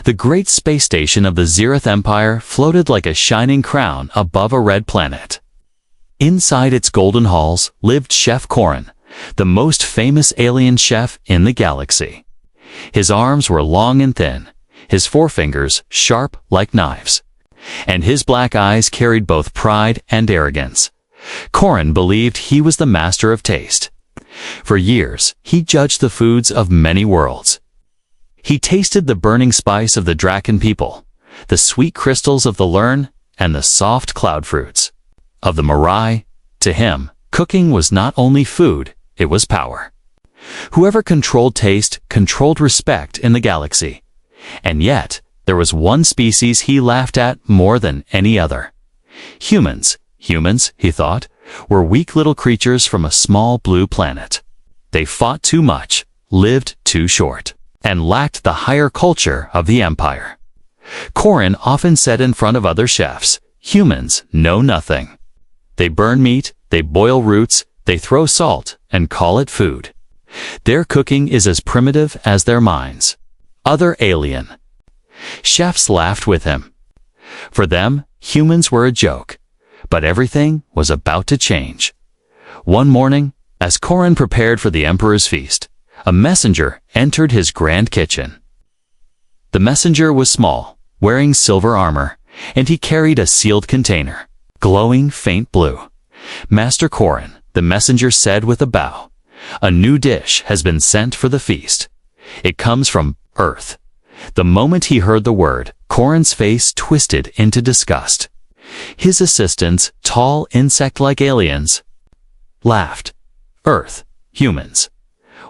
The great space station of the Zereth Empire floated like a shining crown above a red planet. Inside its golden halls lived Chef Corrin, the most famous alien chef in the galaxy. His arms were long and thin, his forefingers sharp like knives, and his black eyes carried both pride and arrogance. Corrin believed he was the master of taste. For years, he judged the foods of many worlds. He tasted the burning spice of the Draken people, the sweet crystals of the Lern, and the soft cloud fruits of the Mirai. To him, cooking was not only food, it was power. Whoever controlled taste controlled respect in the galaxy. And yet, there was one species he laughed at more than any other. Humans, he thought, were weak little creatures from a small blue planet. They fought too much, lived too short, and lacked the higher culture of the Empire. Corrin often said in front of other chefs, humans know nothing. They burn meat, they boil roots, they throw salt, and call it food. Their cooking is as primitive as their minds. Other alien. Chefs laughed with him. For them, humans were a joke. But everything was about to change. One morning, as Corrin prepared for the Emperor's feast, a messenger entered his grand kitchen. The messenger was small, wearing silver armor, and he carried a sealed container, glowing faint blue. "Master Corrin," the messenger said with a bow, "a new dish has been sent for the feast. It comes from Earth." The moment he heard the word, Corrin's face twisted into disgust. His assistants, tall insect-like aliens, laughed. "Earth, humans."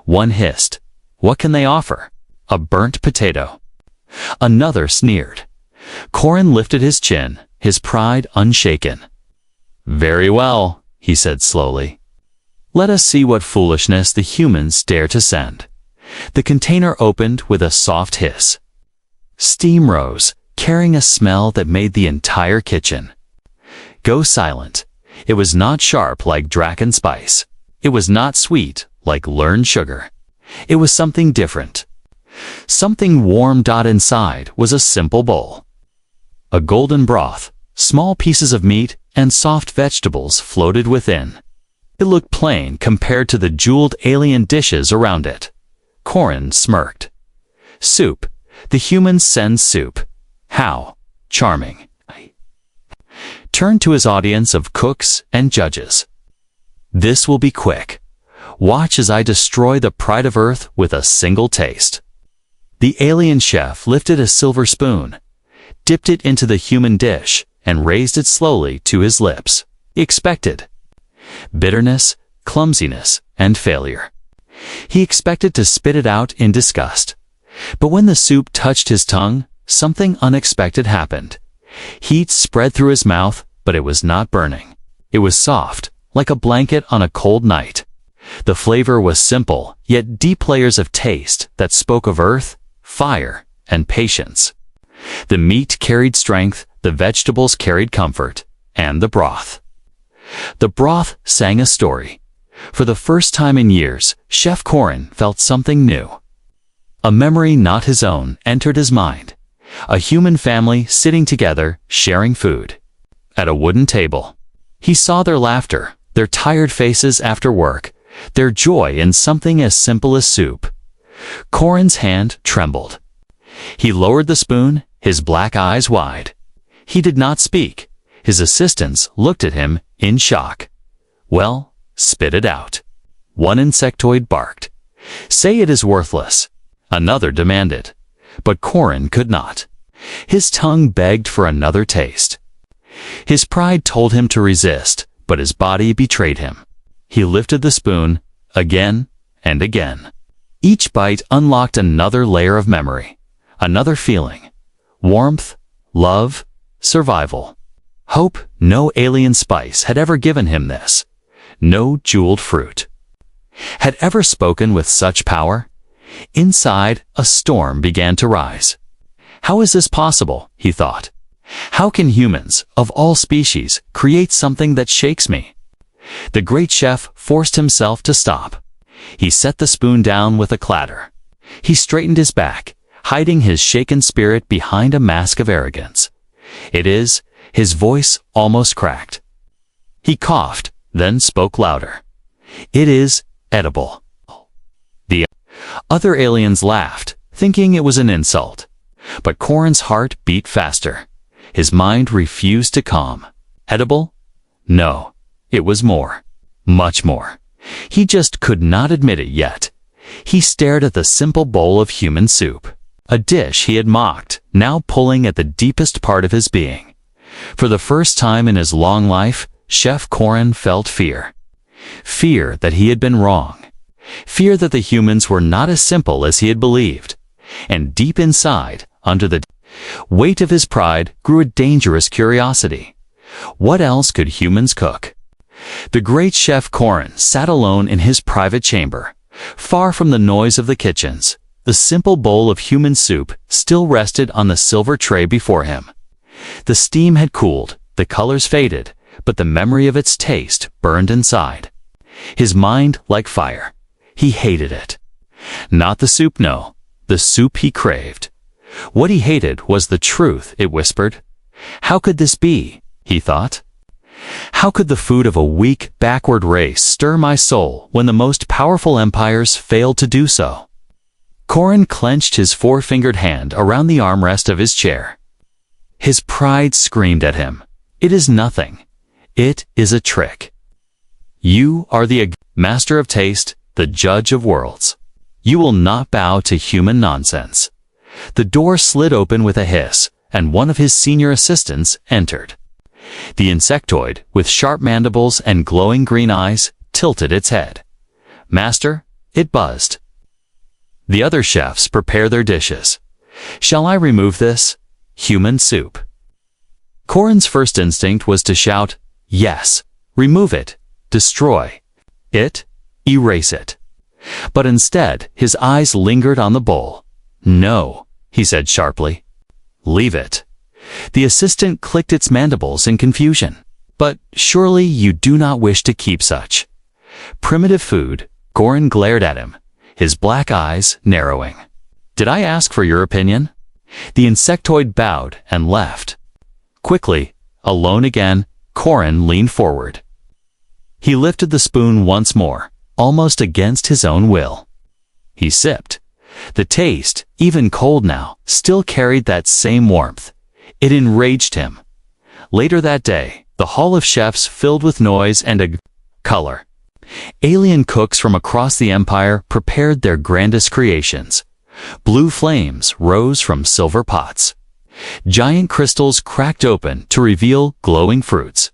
One hissed, "What can they offer? A burnt potato." Another sneered. Corrin lifted his chin, his pride unshaken. "Very well," he said slowly. "Let us see what foolishness the humans dare to send." The container opened with a soft hiss. Steam rose, carrying a smell that made the entire kitchen go silent. It was not sharp like Draken spice. It was not sweet like Lern sugar. It was something different. Something warm. Inside was a simple bowl. A golden broth, small pieces of meat, and soft vegetables floated within. It looked plain compared to the jeweled alien dishes around it. Corrin smirked. "Soup. The humans send soup. How charming." Turned to his audience of cooks and judges. "This will be quick. Watch as I destroy the pride of Earth with a single taste." The alien chef lifted a silver spoon, dipped it into the human dish, and raised it slowly to his lips. He expected bitterness, clumsiness, and failure. He expected to spit it out in disgust. But when the soup touched his tongue, something unexpected happened. Heat spread through his mouth, but it was not burning. It was soft, like a blanket on a cold night. The flavor was simple, yet deep layers of taste that spoke of earth, fire, and patience. The meat carried strength, the vegetables carried comfort, and the broth. The broth sang a story. For the first time in years, Chef Corrin felt something new. A memory not his own entered his mind. A human family sitting together, sharing food. At a wooden table. He saw their laughter, their tired faces after work, their joy in something as simple as soup. Corrin's hand trembled. He lowered the spoon, his black eyes wide. He did not speak. His assistants looked at him in shock. "Well, spit it out." One insectoid barked. "Say it is worthless." Another demanded. But Corrin could not. His tongue begged for another taste. His pride told him to resist, but his body betrayed him. He lifted the spoon, again and again. Each bite unlocked another layer of memory, another feeling. Warmth, love, survival. Hope. No alien spice had ever given him this. No jeweled fruit had ever spoken with such power. Inside, a storm began to rise. How is this possible, he thought. How can humans, of all species, create something that shakes me? The great chef forced himself to stop. He set the spoon down with a clatter. He straightened his back, hiding his shaken spirit behind a mask of arrogance. "It is," his voice almost cracked. He coughed, then spoke louder. "It is edible." The other aliens laughed, thinking it was an insult. But Corrin's heart beat faster. His mind refused to calm. Edible? No, it was more. Much more. He just could not admit it yet. He stared at the simple bowl of human soup. A dish he had mocked, now pulling at the deepest part of his being. For the first time in his long life, Chef Corrin felt fear. Fear that he had been wrong. Fear that the humans were not as simple as he had believed. And deep inside, under the weight of his pride, grew a dangerous curiosity. What else could humans cook? The great Chef Corrin sat alone in his private chamber. Far from the noise of the kitchens, the simple bowl of human soup still rested on the silver tray before him. The steam had cooled, the colors faded, but the memory of its taste burned inside. His mind like fire. He hated it. Not the soup, no. The soup he craved. What he hated was the truth, it whispered. How could this be, he thought. How could the food of a weak, backward race stir my soul when the most powerful empires failed to do so? Corrin clenched his four-fingered hand around the armrest of his chair. His pride screamed at him. It is nothing. It is a trick. You are the master of taste, the judge of worlds. You will not bow to human nonsense. The door slid open with a hiss, and one of his senior assistants entered. The insectoid, with sharp mandibles and glowing green eyes, tilted its head. Master, it buzzed. The other chefs prepare their dishes. Shall I remove this? Human soup. Corrin's first instinct was to shout, yes, remove it, destroy it, erase it. But instead, his eyes lingered on the bowl. No, he said sharply. Leave it. The assistant clicked its mandibles in confusion. But surely you do not wish to keep such primitive food. Corrin glared at him, his black eyes narrowing. Did I ask for your opinion? The insectoid bowed and left. Quickly, alone again, Corrin leaned forward. He lifted the spoon once more, almost against his own will. He sipped. The taste, even cold now, still carried that same warmth. It enraged him. Later that day, the hall of chefs filled with noise and a color. Alien cooks from across the empire prepared their grandest creations. Blue flames rose from silver pots. Giant crystals cracked open to reveal glowing fruits.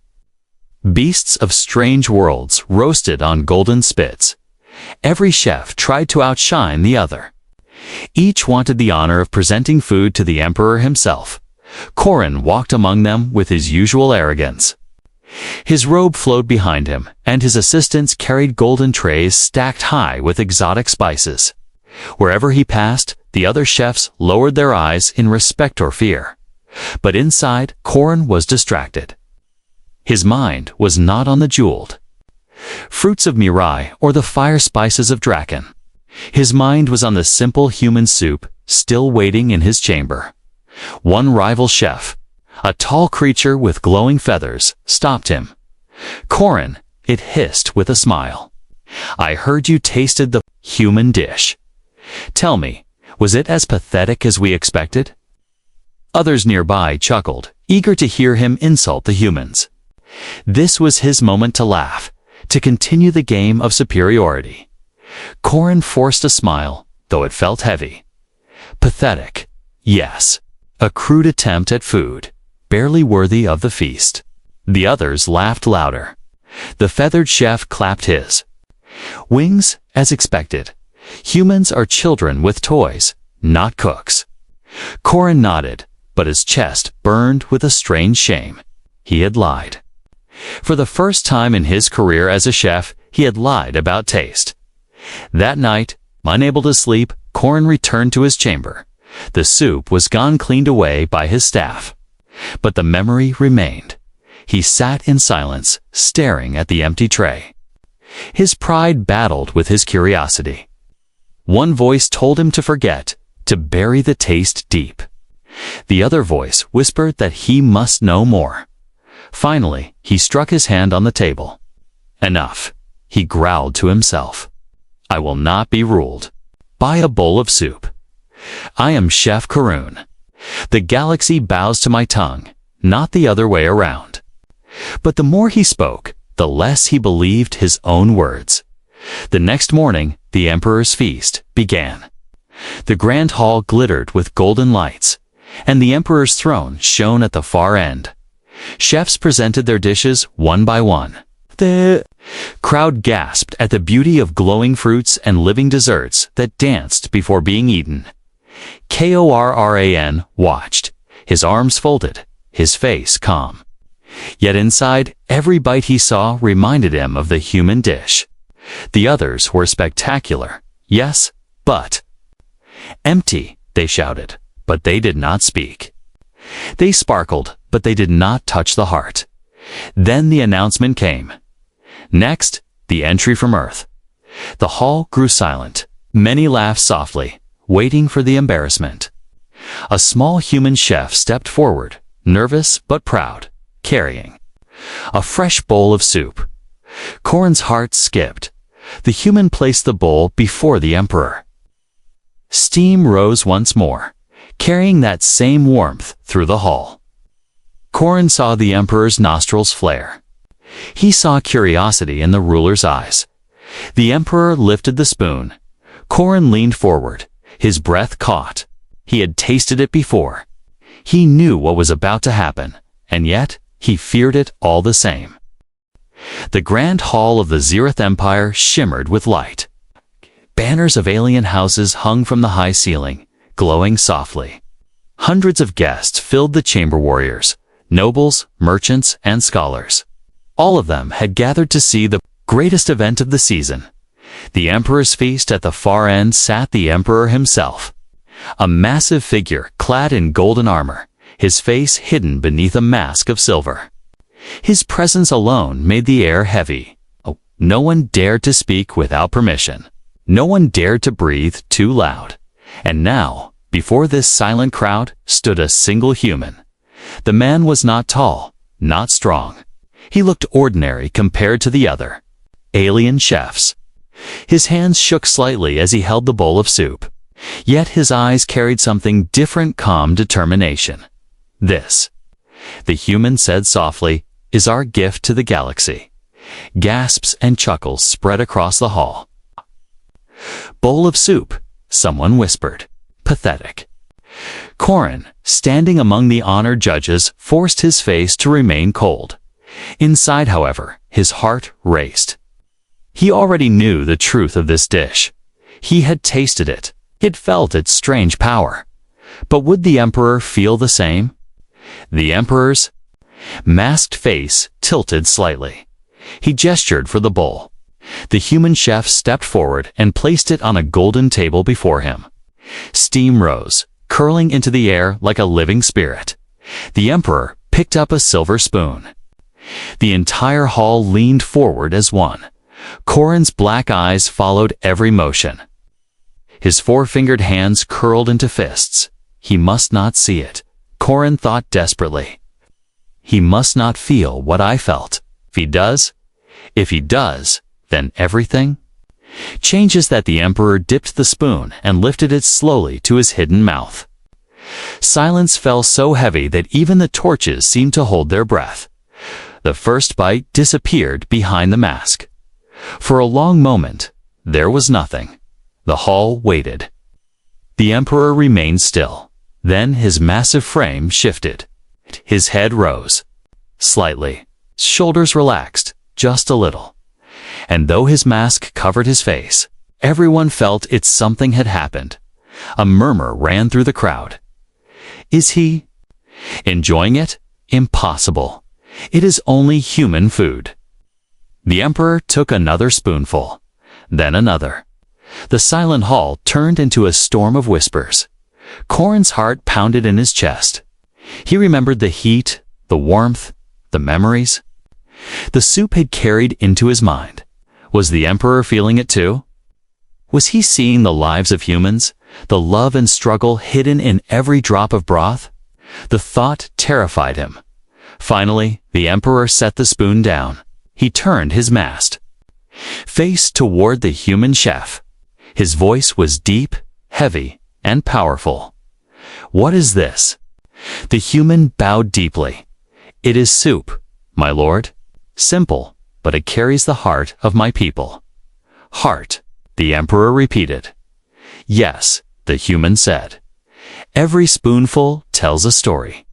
Beasts of strange worlds roasted on golden spits. Every chef tried to outshine the other. Each wanted the honor of presenting food to the emperor himself. Corrin walked among them with his usual arrogance. His robe flowed behind him, and his assistants carried golden trays stacked high with exotic spices. Wherever he passed, the other chefs lowered their eyes in respect or fear. But inside, Corrin was distracted. His mind was not on the jeweled fruits of Mirai or the fire spices of Draken. His mind was on the simple human soup still waiting in his chamber. One rival chef, a tall creature with glowing feathers, stopped him. Corrin, it hissed with a smile. I heard you tasted the human dish. Tell me, was it as pathetic as we expected? Others nearby chuckled, eager to hear him insult the humans. This was his moment to laugh, to continue the game of superiority. Corrin forced a smile, though it felt heavy. Pathetic, yes. A crude attempt at food, barely worthy of the feast. The others laughed louder. The feathered chef clapped his wings, as expected. Humans are children with toys, not cooks. Corrin nodded, but his chest burned with a strange shame. He had lied. For the first time in his career as a chef, he had lied about taste. That night, unable to sleep, Corrin returned to his chamber. The soup was gone cleaned away by his staff. But the memory remained. He sat in silence, staring at the empty tray. His pride battled with his curiosity. One voice told him to forget, to bury the taste deep. The other voice whispered that he must know more. Finally, he struck his hand on the table. Enough, he growled to himself. I will not be ruled by a bowl of soup. I am Chef Karun. The galaxy bows to my tongue, not the other way around. But the more he spoke, the less he believed his own words. The next morning, the Emperor's feast began. The grand hall glittered with golden lights, and the Emperor's throne shone at the far end. Chefs presented their dishes one by one. The crowd gasped at the beauty of glowing fruits and living desserts that danced before being eaten. Korran watched, his arms folded, his face calm. Yet inside, every bite he saw reminded him of the human dish. The others were spectacular, yes, but empty, they shouted, but they did not speak. They sparkled, but they did not touch the heart. Then the announcement came. Next, the entry from Earth. The hall grew silent. Many laughed softly, waiting for the embarrassment. A small human chef stepped forward, nervous but proud, carrying a fresh bowl of soup. Korran's heart skipped. The human placed the bowl before the Emperor. Steam rose once more, carrying that same warmth through the hall. Korran saw the Emperor's nostrils flare. He saw curiosity in the ruler's eyes. The Emperor lifted the spoon. Korran leaned forward, his breath caught. He had tasted it before. He knew what was about to happen, and yet he feared it all the same. The grand hall of the Zirith Empire shimmered with light. Banners of alien houses hung from the high ceiling, glowing softly. Hundreds of guests filled the chamber warriors, nobles, merchants, and scholars. All of them had gathered to see the greatest event of the season. The Emperor's feast. At the far end sat the Emperor himself. A massive figure clad in golden armor, his face hidden beneath a mask of silver. His presence alone made the air heavy. No one dared to speak without permission. No one dared to breathe too loud. And now, before this silent crowd, stood a single human. The man was not tall, not strong. He looked ordinary compared to the other alien chefs. His hands shook slightly as he held the bowl of soup. Yet his eyes carried something different, calm determination. This, the human said softly, is our gift to the galaxy. Gasps and chuckles spread across the hall. Bowl of soup, someone whispered. Pathetic. Korran, standing among the honored judges, forced his face to remain cold. Inside, however, his heart raced. He already knew the truth of this dish. He had tasted it. He felt its strange power. But would the Emperor feel the same? The Emperor's masked face tilted slightly. He gestured for the bowl. The human chef stepped forward and placed it on a golden table before him. Steam rose, curling into the air like a living spirit. The Emperor picked up a silver spoon. The entire hall leaned forward as one. Korran's black eyes followed every motion. His four-fingered hands curled into fists. He must not see it, Korran thought desperately. He must not feel what I felt. If he does, then everything changes. That the Emperor dipped the spoon and lifted it slowly to his hidden mouth. Silence fell so heavy that even the torches seemed to hold their breath. The first bite disappeared behind the mask. For a long moment, there was nothing. The hall waited. The Emperor remained still. Then his massive frame shifted. His head rose. Slightly. Shoulders relaxed, just a little. And though his mask covered his face, everyone felt something had happened. A murmur ran through the crowd. Is he enjoying it? Impossible. It is only human food. The Emperor took another spoonful, then another. The silent hall turned into a storm of whispers. Korran's heart pounded in his chest. He remembered the heat, the warmth, the memories. The soup had carried into his mind. Was the Emperor feeling it too? Was he seeing the lives of humans, the love and struggle hidden in every drop of broth? The thought terrified him. Finally, the emperor set the spoon down. He turned his mast, face toward the human chef. His voice was deep, heavy, and powerful. "What is this?" The human bowed deeply. "It is soup, my lord. Simple, but it carries the heart of my people." "Heart," the emperor repeated. "Yes," the human said. "Every spoonful tells a story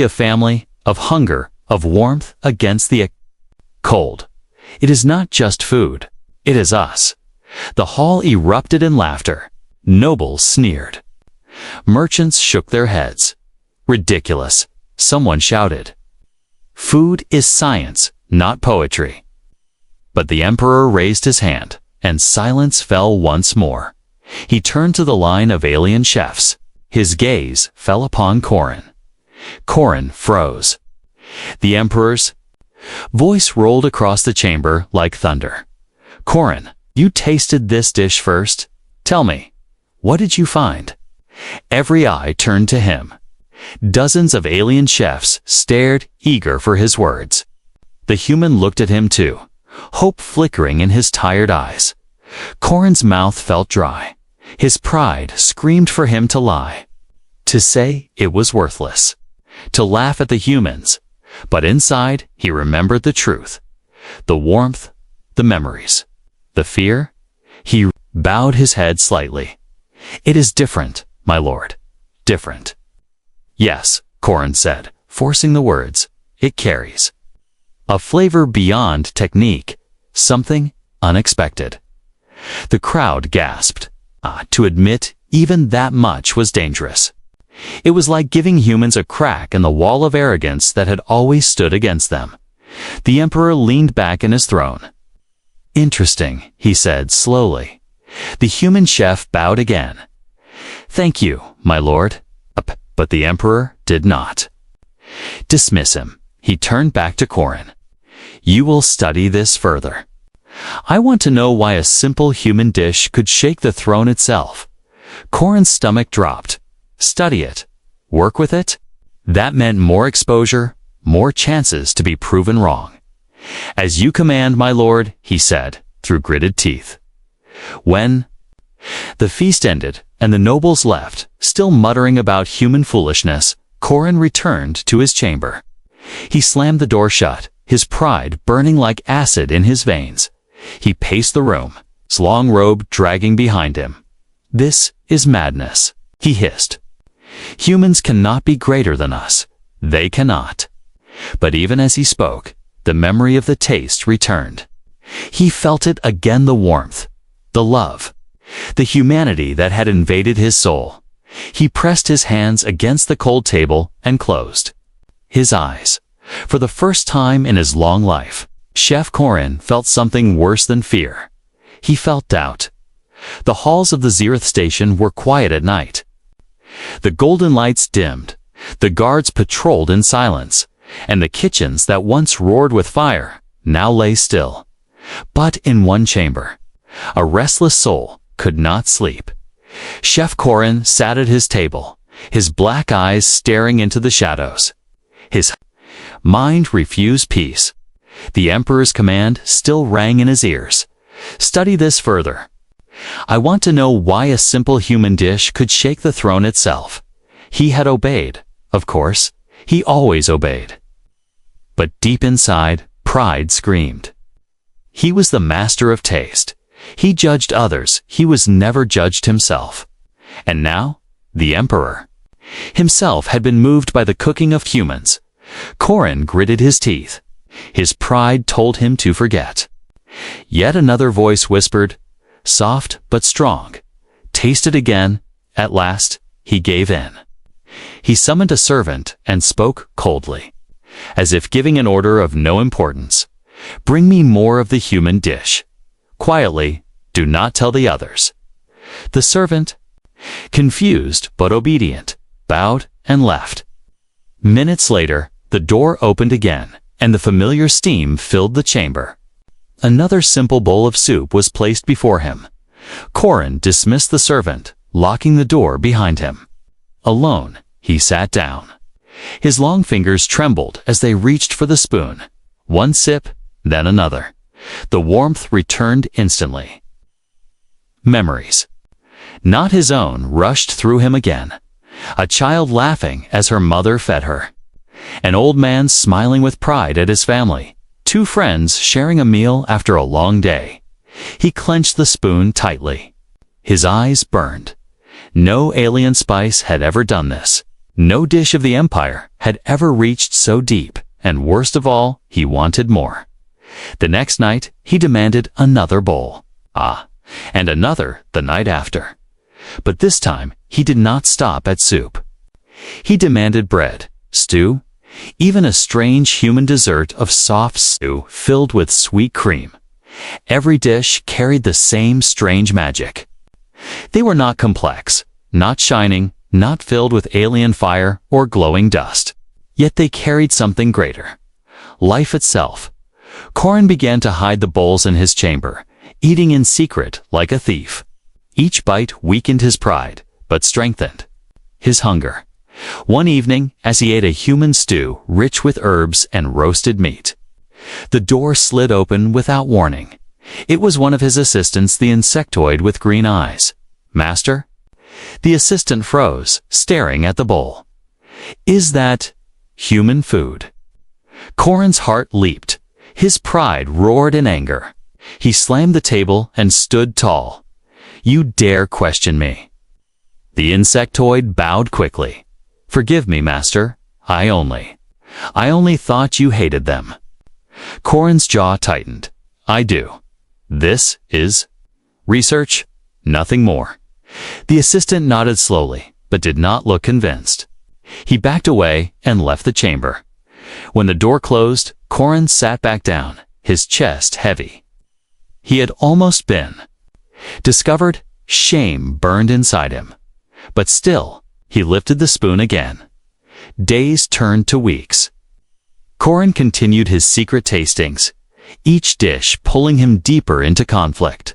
of family, of hunger, of warmth against the cold. It is not just food, it is us." The hall erupted in laughter. Nobles sneered. Merchants shook their heads. "Ridiculous," someone shouted. "Food is science, not poetry." But the emperor raised his hand, and silence fell once more. He turned to the line of alien chefs. His gaze fell upon Corin. Corin froze. The emperor's voice rolled across the chamber like thunder. "Corin, you tasted this dish first. Tell me, what did you find?" Every eye turned to him. Dozens of alien chefs stared, eager for his words. The human looked at him too, hope flickering in his tired eyes. Corin's mouth felt dry. His pride screamed for him to lie, to say it was worthless, to laugh at the humans. But inside, he remembered the truth. The warmth, the memories, the fear. He bowed his head slightly. "It is different, my lord. Different." "Yes," Corin said, forcing the words. "It carries a flavor beyond technique, something unexpected." The crowd gasped. To admit even that much was dangerous. It was like giving humans a crack in the wall of arrogance that had always stood against them. The emperor leaned back in his throne. "Interesting," he said slowly. The human chef bowed again. "Thank you, my lord." But the emperor did not dismiss him. He turned back to Corin. "You will study this further. I want to know why a simple human dish could shake the throne itself." Corin's stomach dropped. Study it. Work with it. That meant more exposure, more chances to be proven wrong. "As you command, my lord," he said, through gritted teeth. When the feast ended and the nobles left, still muttering about human foolishness, Corin returned to his chamber. He slammed the door shut, his pride burning like acid in his veins. He paced the room, his long robe dragging behind him. "This is madness," he hissed. "Humans cannot be greater than us. They cannot." But even as he spoke, the memory of the taste returned. He felt it again, the warmth, the love, the humanity that had invaded his soul. He pressed his hands against the cold table and closed his eyes. For the first time in his long life, Chef Corin felt something worse than fear. He felt doubt. The halls of the Zeroth station were quiet at night. The golden lights dimmed, the guards patrolled in silence, and the kitchens that once roared with fire now lay still. But in one chamber, a restless soul could not sleep. Chef Corin sat at his table, his black eyes staring into the shadows. His mind refused peace. The emperor's command still rang in his ears. "Study this further. I want to know why a simple human dish could shake the throne itself." He had obeyed, of course. He always obeyed. But deep inside, pride screamed. He was the master of taste. He judged others. He was never judged himself. And now, the emperor himself had been moved by the cooking of humans. Corin gritted his teeth. His pride told him to forget. Yet another voice whispered, soft but strong, "Taste it again." At last, he gave in. He summoned a servant and spoke coldly, as if giving an order of no importance. "Bring me more of the human dish. Quietly, do not tell the others." The servant, confused but obedient, bowed and left. Minutes later, the door opened again, and the familiar steam filled the chamber. Another simple bowl of soup was placed before him. Corin dismissed the servant, locking the door behind him. Alone, he sat down. His long fingers trembled as they reached for the spoon. One sip, then another. The warmth returned instantly. Memories, not his own, rushed through him again. A child laughing as her mother fed her. An old man smiling with pride at his family. Two friends sharing a meal after a long day. He clenched the spoon tightly. His eyes burned. No alien spice had ever done this. No dish of the Empire had ever reached so deep, and worst of all, he wanted more. The next night, he demanded another bowl. And another the night after. But this time, he did not stop at soup. He demanded bread, stew, even a strange human dessert of soft stew filled with sweet cream. Every dish carried the same strange magic. They were not complex, not shining, not filled with alien fire or glowing dust. Yet they carried something greater. Life itself. Corrin began to hide the bowls in his chamber, eating in secret like a thief. Each bite weakened his pride, but strengthened his hunger. One evening, as he ate a human stew rich with herbs and roasted meat, the door slid open without warning. It was one of his assistants, the insectoid with green eyes. "Master?" The assistant froze, staring at the bowl. "Is that human food?" Corrin's heart leaped. His pride roared in anger. He slammed the table and stood tall. "You dare question me?" The insectoid bowed quickly. "Forgive me, master. I only thought you hated them." Corrin's jaw tightened. "I do. This is research, nothing more." The assistant nodded slowly, but did not look convinced. He backed away and left the chamber. When the door closed, Corrin sat back down, his chest heavy. He had almost been discovered. Shame burned inside him. But still, he lifted the spoon again. Days turned to weeks. Corrin continued his secret tastings, each dish pulling him deeper into conflict.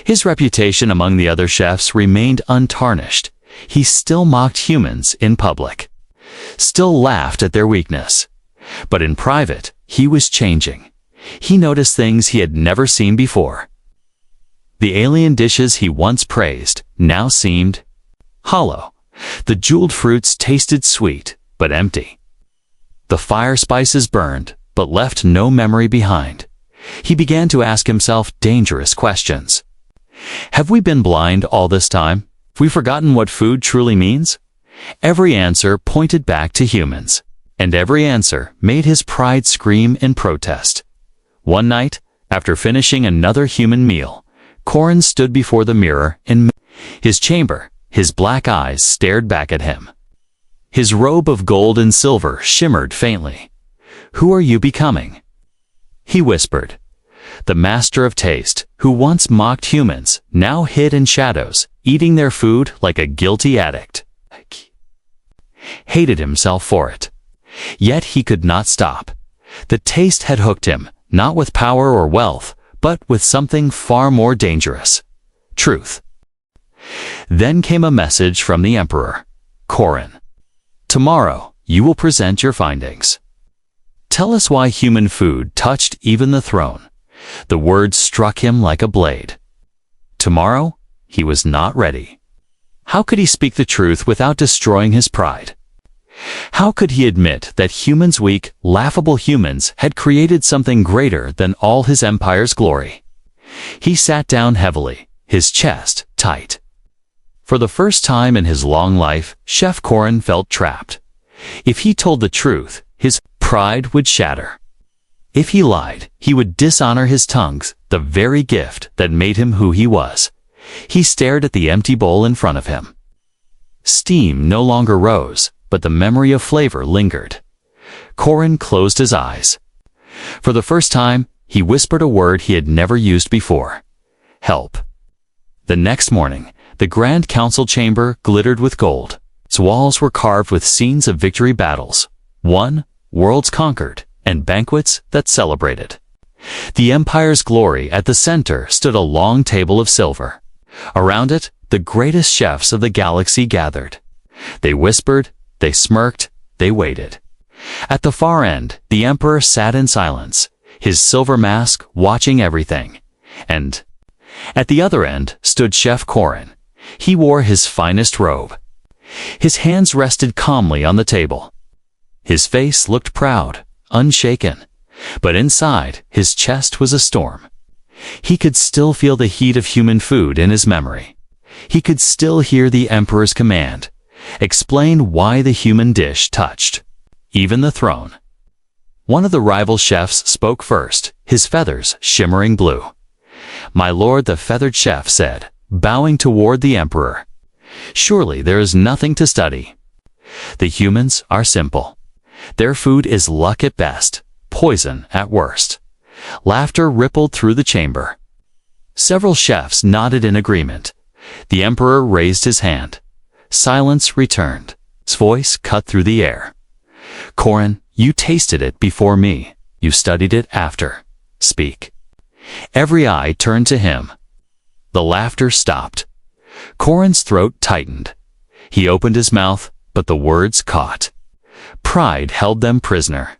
His reputation among the other chefs remained untarnished. He still mocked humans in public, still laughed at their weakness. But in private, he was changing. He noticed things he had never seen before. The alien dishes he once praised now seemed hollow. The jeweled fruits tasted sweet, but empty. The fire spices burned, but left no memory behind. He began to ask himself dangerous questions. Have we been blind all this time? Have we forgotten what food truly means? Every answer pointed back to humans, and every answer made his pride scream in protest. One night, after finishing another human meal, Corrin stood before the mirror in his chamber. His black eyes stared back at him. His robe of gold and silver shimmered faintly. "Who are you becoming?" He whispered. The master of taste, who once mocked humans, now hid in shadows, eating their food like a guilty addict. Hated himself for it. Yet he could not stop. The taste had hooked him, not with power or wealth, but with something far more dangerous: truth. Then came a message from the Emperor. "Corrin, tomorrow you will present your findings. Tell us why human food touched even the throne." The words struck him like a blade. Tomorrow, he was not ready. How could he speak the truth without destroying his pride? How could he admit that humans, weak, laughable humans, had created something greater than all his empire's glory? He sat down heavily, his chest tight. For the first time in his long life, Chef Corrin felt trapped. If he told the truth, his pride would shatter. If he lied, he would dishonor his tongues, the very gift that made him who he was. He stared at the empty bowl in front of him. Steam no longer rose, but the memory of flavor lingered. Corrin closed his eyes. For the first time, he whispered a word he had never used before: help. The next morning, the Grand Council chamber glittered with gold. Its walls were carved with scenes of victory battles, won, worlds conquered, and banquets that celebrated. The Empire's glory at the center stood a long table of silver. Around it, the greatest chefs of the galaxy gathered. They whispered, they smirked, they waited. At the far end, the Emperor sat in silence, his silver mask watching everything. And at the other end stood Chef Corrin. He wore his finest robe. His hands rested calmly on the table. His face looked proud, unshaken, but inside his chest was a storm. He could still feel the heat of human food in his memory. He could still hear the Emperor's command, explain why the human dish touched, even the throne. One of the rival chefs spoke first, his feathers shimmering blue. "My lord," the feathered chef said, bowing toward the Emperor. "Surely there is nothing to study. The humans are simple. Their food is luck at best, poison at worst." Laughter rippled through the chamber. Several chefs nodded in agreement. The Emperor raised his hand. Silence returned. His voice cut through the air. "Corrin, you tasted it before me. You studied it after. Speak." Every eye turned to him. The laughter stopped. Corrin's throat tightened. He opened his mouth, but the words caught. Pride held them prisoner.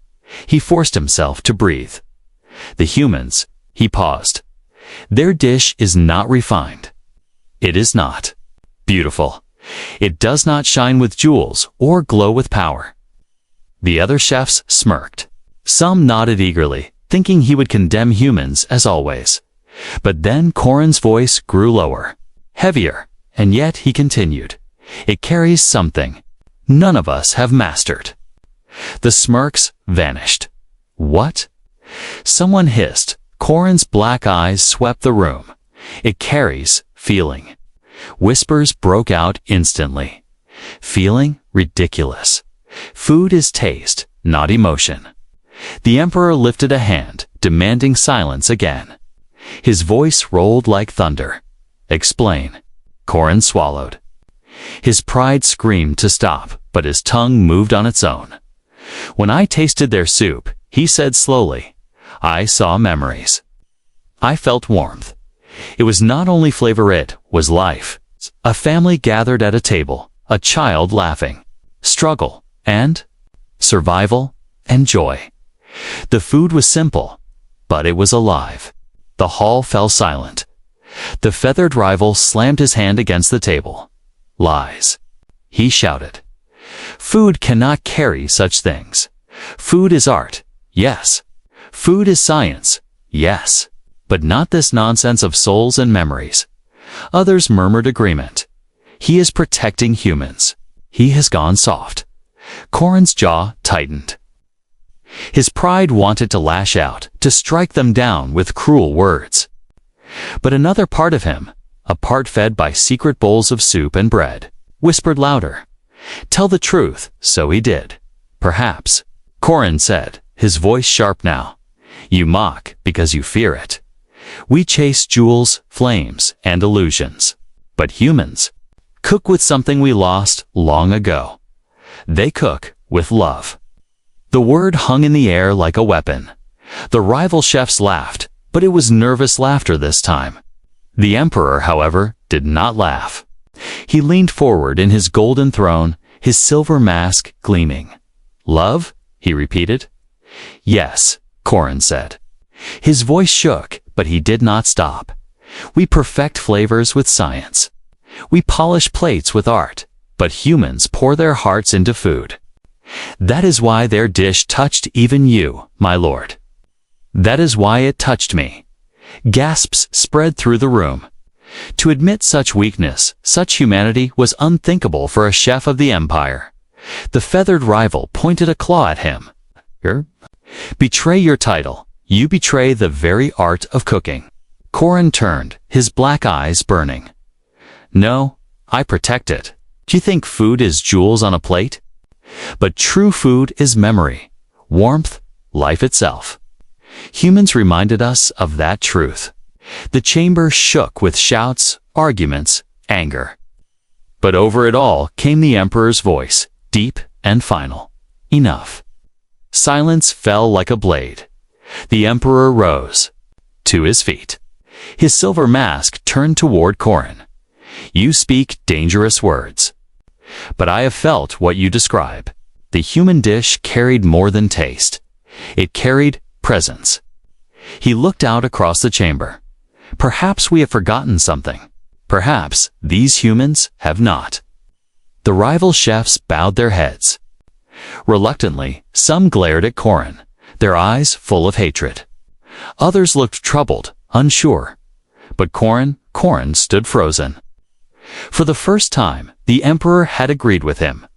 He forced himself to breathe. "The humans," he paused. "Their dish is not refined. It is not beautiful. It does not shine with jewels or glow with power." The other chefs smirked. Some nodded eagerly, thinking he would condemn humans as always. But then Corrin's voice grew lower, heavier, and yet he continued. "It carries something none of us have mastered." The smirks vanished. "What?" Someone hissed. Corrin's black eyes swept the room. "It carries feeling." Whispers broke out instantly. "Feeling? Ridiculous. Food is taste, not emotion." The Emperor lifted a hand, demanding silence again. His voice rolled like thunder. "Explain." Corrin swallowed. His pride screamed to stop, but his tongue moved on its own. "When I tasted their soup," he said slowly, "I saw memories. I felt warmth. It was not only flavor, it was life. A family gathered at a table, a child laughing, struggle, and survival, and joy. The food was simple, but it was alive." The hall fell silent. The feathered rival slammed his hand against the table. "Lies," he shouted. "Food cannot carry such things. Food is art, yes. Food is science, yes. But not this nonsense of souls and memories." Others murmured agreement. "He is protecting humans. He has gone soft." Corrin's jaw tightened. His pride wanted to lash out, to strike them down with cruel words. But another part of him, a part fed by secret bowls of soup and bread, whispered louder. "Tell the truth." So he did. "Perhaps," Corrin said, his voice sharp now. "You mock because you fear it. We chase jewels, flames, and illusions. But humans cook with something we lost long ago. They cook with love." The word hung in the air like a weapon. The rival chefs laughed, but it was nervous laughter this time. The Emperor, however, did not laugh. He leaned forward in his golden throne, his silver mask gleaming. "Love?" he repeated. "Yes," Corrin said. His voice shook, but he did not stop. "We perfect flavors with science. We polish plates with art, but humans pour their hearts into food. That is why their dish touched even you, my lord. That is why it touched me." Gasps spread through the room. To admit such weakness, such humanity was unthinkable for a chef of the Empire. The feathered rival pointed a claw at him. "Betray your title. You betray the very art of cooking." Corrin turned, his black eyes burning. "No, I protect it. Do you think food is jewels on a plate? But true food is memory, warmth, life itself." Humans reminded us of that truth. The chamber shook with shouts, arguments, anger. But over it all came the Emperor's voice, deep and final. "Enough." Silence fell like a blade. The Emperor rose to his feet. His silver mask turned toward Corrin. You speak dangerous words. But I have felt what you describe. The human dish carried more than taste. It carried presence. He looked out across the chamber. Perhaps we have forgotten something. Perhaps these humans have not. The rival chefs bowed their heads. Reluctantly, some glared at Corin, their eyes full of hatred. Others looked troubled, unsure. But Corin stood frozen. For the first time, the emperor had agreed with him.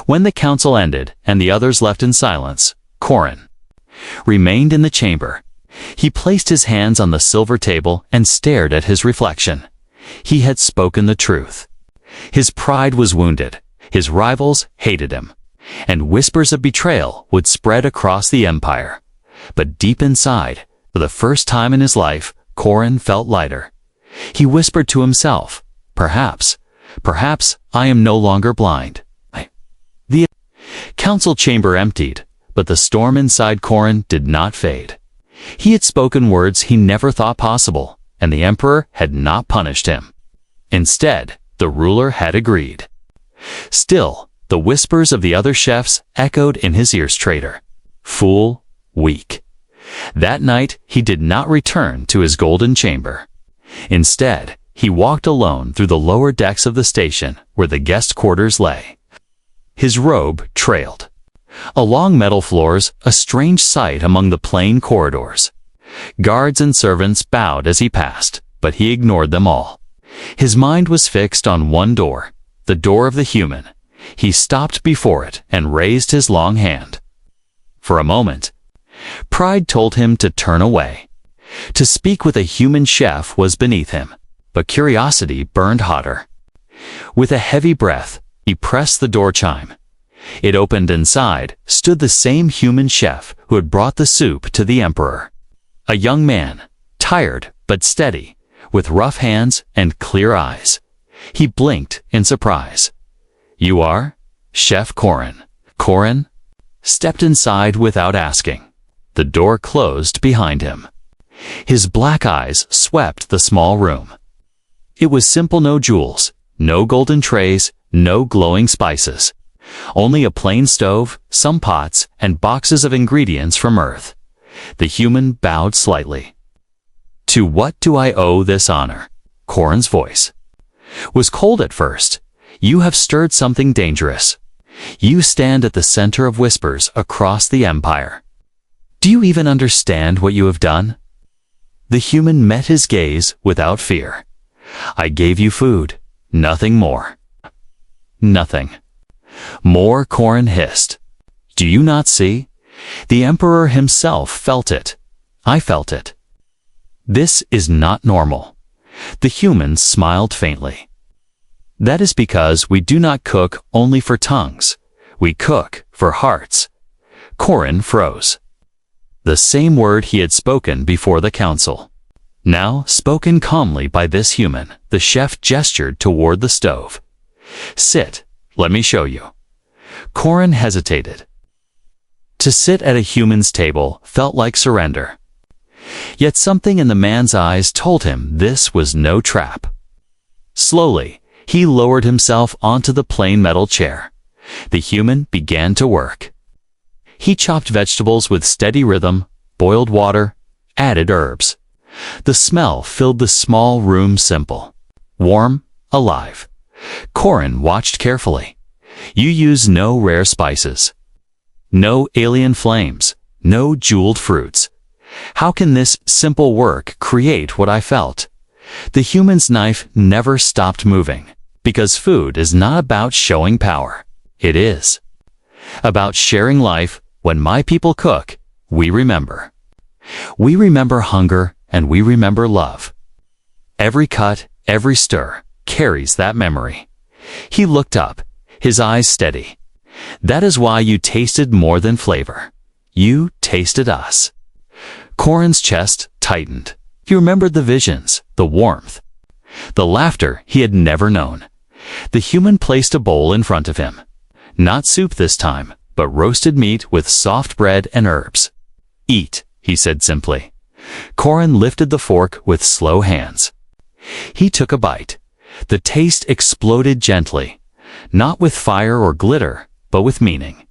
When the council ended and the others left in silence, Corin remained in the chamber. He placed his hands on the silver table and stared at his reflection. He had spoken the truth. His pride was wounded. His rivals hated him. And whispers of betrayal would spread across the empire. But deep inside, for the first time in his life, Corin felt lighter. He whispered to himself, perhaps I am no longer blind. The council chamber emptied, but the storm inside Corin did not fade. He had spoken words he never thought possible, and the emperor had not punished him. Instead, the ruler had agreed. Still, the whispers of the other chefs echoed in his ears. Traitor, fool, weak. That night, he did not return to his golden chamber. Instead, he walked alone through the lower decks of the station where the guest quarters lay. His robe trailed. Along metal floors, a strange sight among the plain corridors. Guards and servants bowed as he passed, but he ignored them all. His mind was fixed on one door, the door of the human. He stopped before it and raised his long hand. For a moment, pride told him to turn away. To speak with a human chef was beneath him, but curiosity burned hotter. With a heavy breath, he pressed the door chime. It opened. Inside stood the same human chef who had brought the soup to the emperor. A young man, tired but steady, with rough hands and clear eyes. He blinked in surprise. You are? Chef Corin. Corin stepped inside without asking. The door closed behind him. His black eyes swept the small room. It was simple. No jewels, no golden trays, no glowing spices. Only a plain stove, some pots, and boxes of ingredients from Earth. The human bowed slightly. To what do I owe this honor? Corin's voice was cold at first. You have stirred something dangerous. You stand at the center of whispers across the empire. Do you even understand what you have done? The human met his gaze without fear. I gave you food, nothing more. Nothing more, Corin hissed. Do you not see? The emperor himself felt it. I felt it. This is not normal. The human smiled faintly. That is because we do not cook only for tongues. We cook for hearts. Corin froze. The same word he had spoken before the council. Now, spoken calmly by this human, the chef gestured toward the stove. Sit. Let me show you. Corin hesitated. To sit at a human's table felt like surrender. Yet something in the man's eyes told him this was no trap. Slowly, he lowered himself onto the plain metal chair. The human began to work. He chopped vegetables with steady rhythm, boiled water, added herbs. The smell filled the small room, simple, warm, alive. Corin watched carefully. You use no rare spices. No alien flames. No jeweled fruits. How can this simple work create what I felt? The human's knife never stopped moving, because food is not about showing power. It is about sharing life. When my people cook, we remember. We remember hunger and we remember love. Every cut, every stir carries that memory. He looked up, his eyes steady. That is why you tasted more than flavor. You tasted us. Corin's chest tightened. He remembered the visions, the warmth, the laughter he had never known. The human placed a bowl in front of him. Not soup this time, but roasted meat with soft bread and herbs. Eat, he said simply. Corin lifted the fork with slow hands. He took a bite. The taste exploded gently, not with fire or glitter, but with meaning.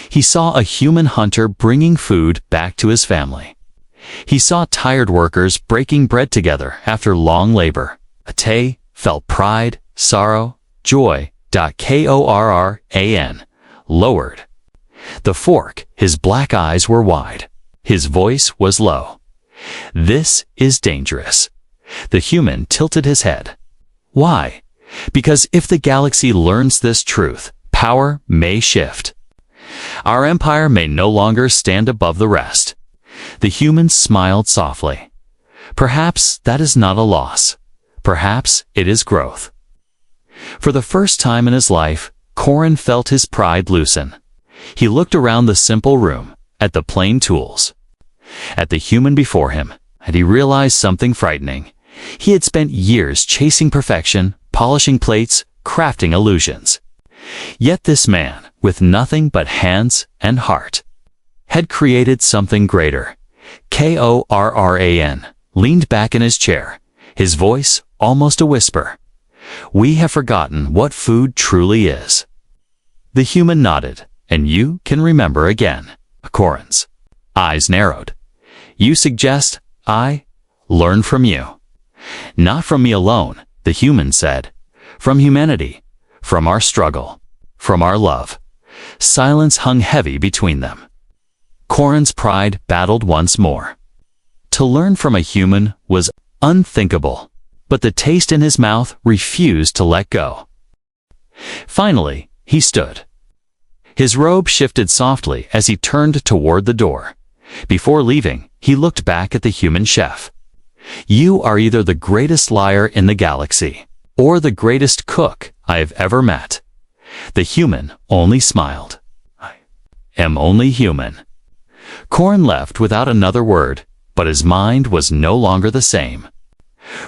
He saw a human hunter bringing food back to his family. He saw tired workers breaking bread together after long labor. Ate felt pride, sorrow, joy. Korran, lowered. The fork, his black eyes were wide. His voice was low. This is dangerous. The human tilted his head. Why? Because if the galaxy learns this truth, power may shift. Our empire may no longer stand above the rest. The human smiled softly. Perhaps that is not a loss. Perhaps it is growth. For the first time in his life, Korran felt his pride loosen. He looked around the simple room, at the plain tools, at the human before him, and he realized something frightening. He had spent years chasing perfection, polishing plates, crafting illusions. Yet this man, with nothing but hands and heart, had created something greater. Korran leaned back in his chair, his voice almost a whisper. We have forgotten what food truly is. The human nodded, and you can remember again. Korran's eyes narrowed. You suggest I learn from you. Not from me alone, the human said. From humanity, from our struggle, from our love. Silence hung heavy between them. Korran's pride battled once more. To learn from a human was unthinkable, but the taste in his mouth refused to let go. Finally, he stood. His robe shifted softly as he turned toward the door. Before leaving, he looked back at the human chef. You are either the greatest liar in the galaxy, or the greatest cook I have ever met. The human only smiled. I am only human. Korran left without another word, but his mind was no longer the same.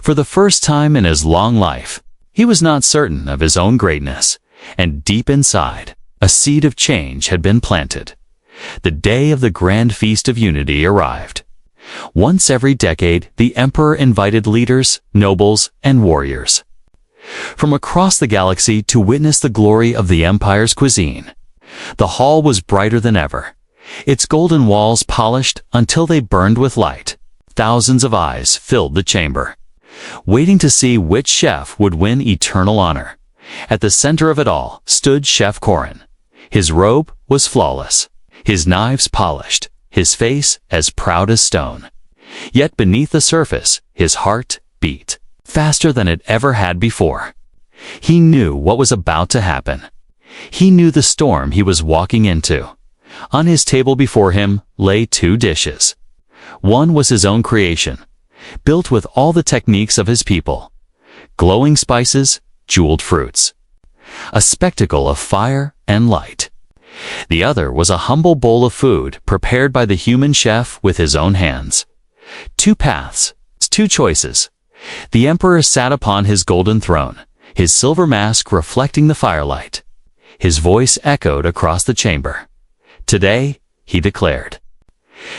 For the first time in his long life, he was not certain of his own greatness, and deep inside, a seed of change had been planted. The day of the grand feast of unity arrived. Once every decade, the emperor invited leaders, nobles, and warriors from across the galaxy to witness the glory of the empire's cuisine. The hall was brighter than ever, its golden walls polished until they burned with light. Thousands of eyes filled the chamber, waiting to see which chef would win eternal honor. At the center of it all stood Chef Korran. His robe was flawless, his knives polished, his face as proud as stone. Yet beneath the surface, his heart beat faster than it ever had before. He knew what was about to happen. He knew the storm he was walking into. On his table before him lay two dishes. One was his own creation, built with all the techniques of his people. Glowing spices, jeweled fruits. A spectacle of fire and light. The other was a humble bowl of food prepared by the human chef with his own hands. Two paths, two choices. The emperor sat upon his golden throne, his silver mask reflecting the firelight. His voice echoed across the chamber. Today, he declared,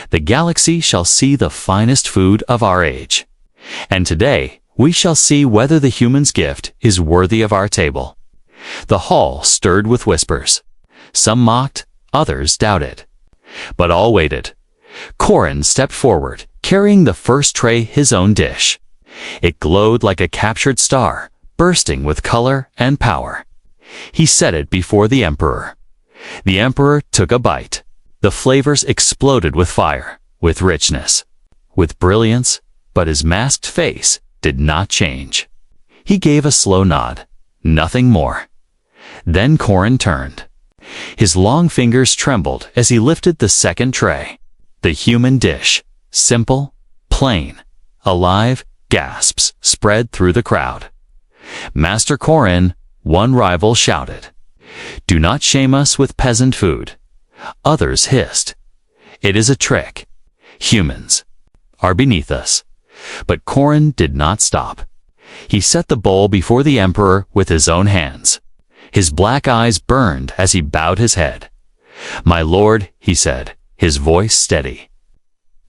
the galaxy shall see the finest food of our age. And today, we shall see whether the human's gift is worthy of our table. The hall stirred with whispers. Some mocked, others doubted. But all waited. Korran stepped forward, carrying the first tray, his own dish. It glowed like a captured star, bursting with color and power. He set it before the emperor. The emperor took a bite. The flavors exploded with fire, with richness, with brilliance, but his masked face did not change. He gave a slow nod, nothing more. Then Korran turned. His long fingers trembled as he lifted the second tray. The human dish, simple, plain, alive, gasps spread through the crowd. Master Korran, one rival shouted, do not shame us with peasant food. Others hissed, it is a trick. Humans are beneath us. But Korran did not stop. He set the bowl before the emperor with his own hands. His black eyes burned as he bowed his head. My lord, he said, his voice steady.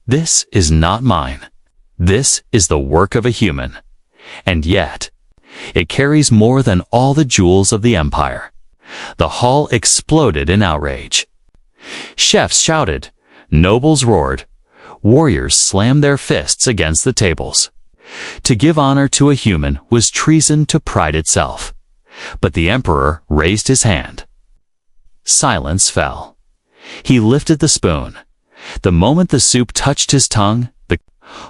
This is not mine. This is the work of a human. And yet, It carries more than all the jewels of the empire. The hall exploded in outrage. Chefs shouted, nobles roared, warriors slammed their fists against the tables. To give honor to a human was treason to pride itself. But the emperor raised his hand. Silence fell. He lifted the spoon. The moment the soup touched his tongue, the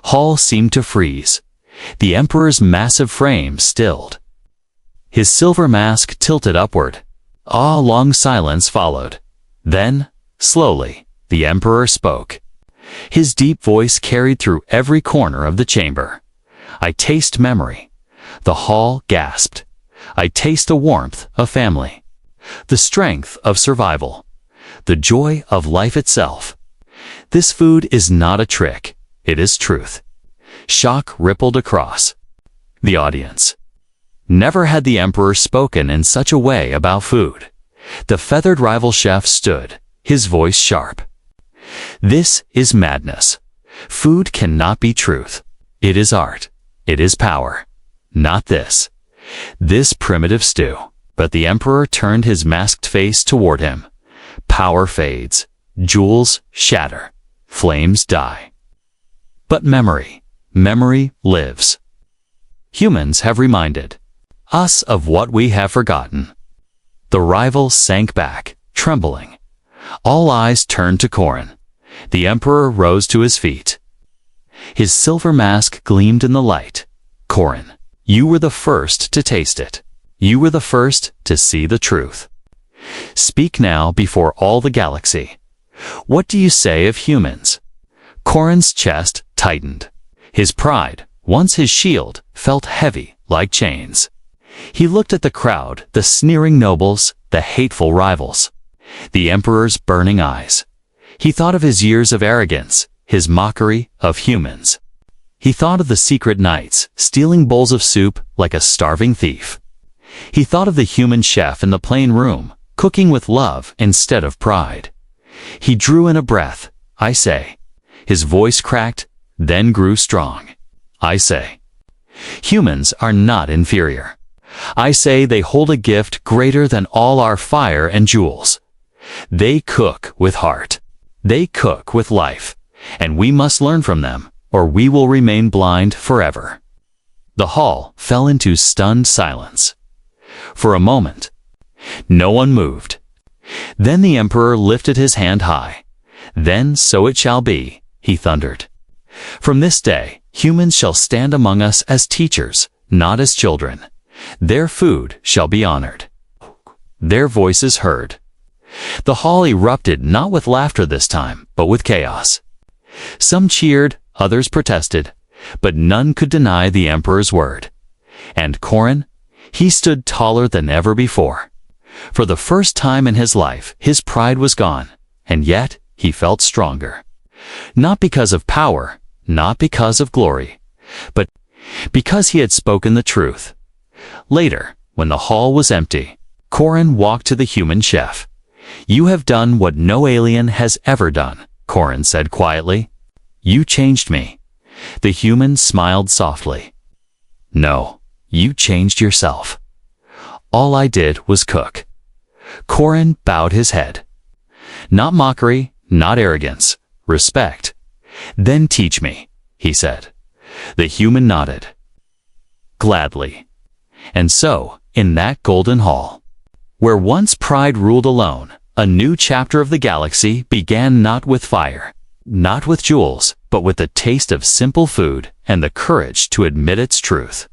hall seemed to freeze. The emperor's massive frame stilled. His silver mask tilted upward. A long silence followed. Then, slowly, the emperor spoke. His deep voice carried through every corner of the chamber. I taste memory. The hall gasped. I taste the warmth of family, the strength of survival, the joy of life itself. This food is not a trick, it is truth. Shock rippled across the audience. Never had the emperor spoken in such a way about food. The feathered rival chef stood, his voice sharp. This is madness. Food cannot be truth. It is art. It is power. Not this. This primitive stew. But the emperor turned his masked face toward him. Power fades. Jewels shatter. Flames die. But memory lives. Humans have reminded us of what we have forgotten. The rival sank back, trembling. All eyes turned to Corin. The emperor rose to his feet. His silver mask gleamed in the light. Corin, you were the first to taste it. You were the first to see the truth. Speak now before all the galaxy. What do you say of humans? Corin's chest tightened. His pride, once his shield, felt heavy like chains. He looked at the crowd, the sneering nobles, the hateful rivals. The emperor's burning eyes. He thought of his years of arrogance, his mockery of humans. He thought of the secret nights, stealing bowls of soup like a starving thief. He thought of the human chef in the plain room, cooking with love instead of pride. He drew in a breath. I say. His voice cracked, then grew strong. I say. Humans are not inferior. I say they hold a gift greater than all our fire and jewels. They cook with heart. They cook with life. And we must learn from them, or we will remain blind forever. The hall fell into stunned silence. For a moment, no one moved. Then the emperor lifted his hand high. Then so it shall be, he thundered. From this day, humans shall stand among us as teachers, not as children. Their food shall be honored. Their voices heard. The hall erupted not with laughter this time, but with chaos. Some cheered, others protested, but none could deny the emperor's word. And Corin, he stood taller than ever before. For the first time in his life, his pride was gone, and yet he felt stronger. Not because of power, not because of glory, but because he had spoken the truth. Later, when the hall was empty, Corin walked to the human chef. You have done what no alien has ever done, Corin said quietly. You changed me. The human smiled softly. No, you changed yourself. All I did was cook. Corin bowed his head. Not mockery, not arrogance, respect. Then teach me, he said. The human nodded. Gladly. And so, in that golden hall, where once pride ruled alone, a new chapter of the galaxy began not with fire, not with jewels, but with the taste of simple food and the courage to admit its truth.